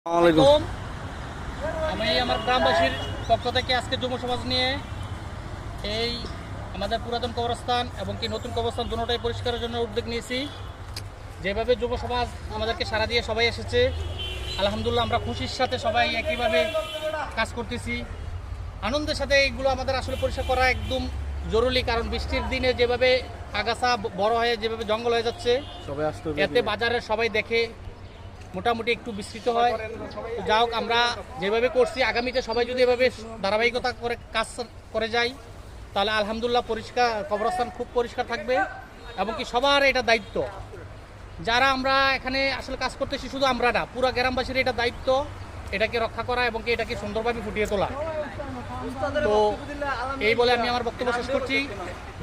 আমি আমার গ্রামবাসীর পক্ষ থেকে আজকে যুব সমাজ নিয়ে এই আমাদের পুরাতন কবরস্থান এবং কি নতুন কবরস্থান দুটোটাই পরিষ্কারের জন্য উদ্যোগ নিয়েছি। যেভাবে যুব সমাজ আমাদেরকে সাড়া দিয়ে সবাই এসেছে, আলহামদুলিল্লাহ আমরা খুশির সাথে সবাই একইভাবে কাজ করতেছি। আনন্দের সাথে এইগুলো আমাদের আসলে পরিষ্কার করা একদম জরুরি, কারণ বৃষ্টির দিনে যেভাবে আগাছা বড় হয়ে যেভাবে জঙ্গল হয়ে যাচ্ছে, এতে বাজারের সবাই দেখে মোটামুটি একটু বিস্তৃত হয়। যা হোক, আমরা যেভাবে করছি আগামীতে সবাই যদি এভাবে ধারাবাহিকতা করে কাজ করে যাই, তাহলে আলহামদুলিল্লাহ পরিষ্কার কবরস্থান খুব পরিষ্কার থাকবে। এবং কি সবার এটা দায়িত্ব, যারা আমরা এখানে আসলে কাজ করতেছি, শুধু আমরা না, পুরো গ্রামবাসীর এটা দায়িত্ব এটাকে রক্ষা করা এবং কি এটাকে সুন্দরভাবে ফুটিয়ে তোলা। তো এই বলে আমি আমার বক্তব্য শেষ করছি।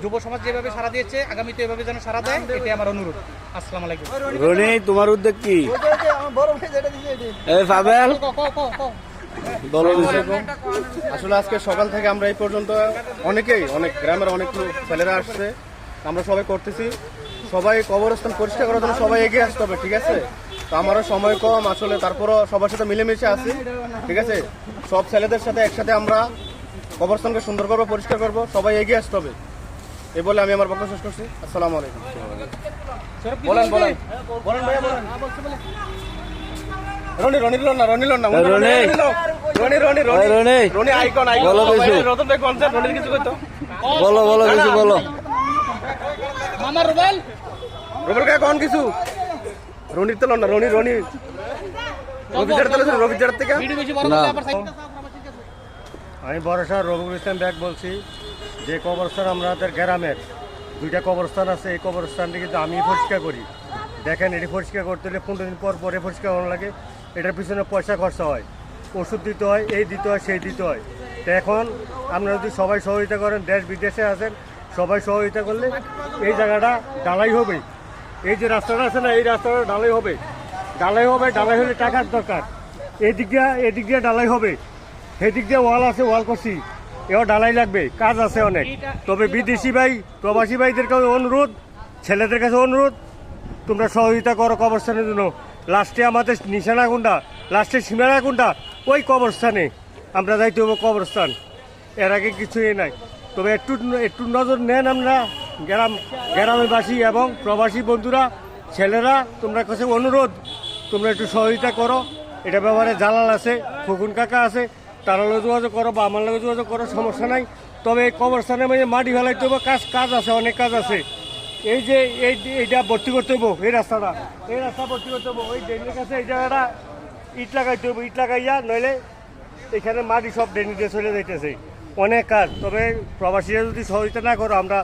যুব সমাজ যেভাবে সাড়া দিয়েছে, আগামীতে এভাবে যেন সাড়া দেয়, এটাই আমার অনুরোধ। আসসালামু আলাইকুম। রনি, তোমার উদ্যোগ কি? পাবেল আসলে আজকে সকাল থেকে আমরা এই পর্যন্ত অনেক গ্রামের অনেক ছেলেরা আসছে, আমরা সবাই করতেছি। সবাই কবরস্থান পরিষ্কার করার জন্য সবাই এগিয়ে আসতে হবে, ঠিক আছে? তো আমারও সময় কম আসলে, তারপরও সবার সাথে মিলেমিশে আছি, ঠিক আছে? সব ছেলেদের সাথে একসাথে আমরা কবরস্থানকে সুন্দর করবো, পরিষ্কার করবো, সবাই এগিয়ে আসতে হবে। এই বলে আমি আমার বক্তব্য শেষ করছি। আসসালামু আলাইকুম। বলেন ভাইয়া, বলেন। রনি আইকন কিছু কইতো। বলো কিছু বলো। মামা রুবেল রবির কোন কিছু রনির তো না, রনি রবিজার থেকে আমি বড়সা রবিউল ইসলাম ব্যাগ বলছি। যে কবরস্থান আমাদের গ্রামের দুইটা কবরস্থান আছে, এই কবরস্থানটি কিন্তু আমি পরিষ্কার করি। দেখেন, এটি পরিষ্কার করতে হলে 15 দিন পর পরে পরিষ্কার করানো লাগে। এটার পিছনে পয়সা খরচা হয়, ওষুধ দিতে হয়, এই দিতে হয়, সেই দিতে হয়। তো এখন আপনারা যদি সবাই সহযোগিতা করেন, দেশ বিদেশে আছেন, সবাই সহযোগিতা করলে এই জায়গাটা ঢালাই হবে। এই যে রাস্তাটা আছে না, এই রাস্তাটা ঢালাই হবে। ঢালাই হলে টাকার দরকার। এদিক দিয়ে ঢালাই হবে, সেদিক দিয়ে ওয়াল আছে, ওয়াল করছি, এও ঢালাই লাগবে, কাজ আছে অনেক। তবে বিদেশি ভাই, প্রবাসী ভাইদের কাছে অনুরোধ, ছেলেদের কাছে অনুরোধ, তোমরা সহযোগিতা করো কবরস্থানের জন্য। লাস্টে আমাদের নিশানা কোনটা, লাস্টের সীমানা কোনটা, ওই কবরস্থানে আমরা যাইতে হবো। কবরস্থান এর আগে কিছুই নাই। তবে একটু নজর নেন আমরা, গ্রামবাসী এবং প্রবাসী বন্ধুরা, ছেলেরা, তোমরা কাছে অনুরোধ, তোমরা একটু সহযোগিতা করো। এটা ব্যাপারে জালাল আছে, ফকুন কাকা আছে, তার লগে যোগাযোগ করো বা আমার লগে যোগাযোগ করো, সমস্যা নাই। তবে এই কবরস্থানে মাটি ফেলাইতে হবে, কাজ আছে, অনেক কাজ আছে। এই যে এইটা ভর্তি করতে হবো, এই রাস্তা ভর্তি করতে হবো, ওই ড্রেনের কাছে এই জায়গাটা ইট লাগাইতে হবো, ইট লাগাইয়া নইলে এখানে মাটি সব ড্রেন দিয়ে চলে যাইতেছে, অনেক কাজ। তবে প্রবাসীরা যদি সহযোগিতা না করো, আমরা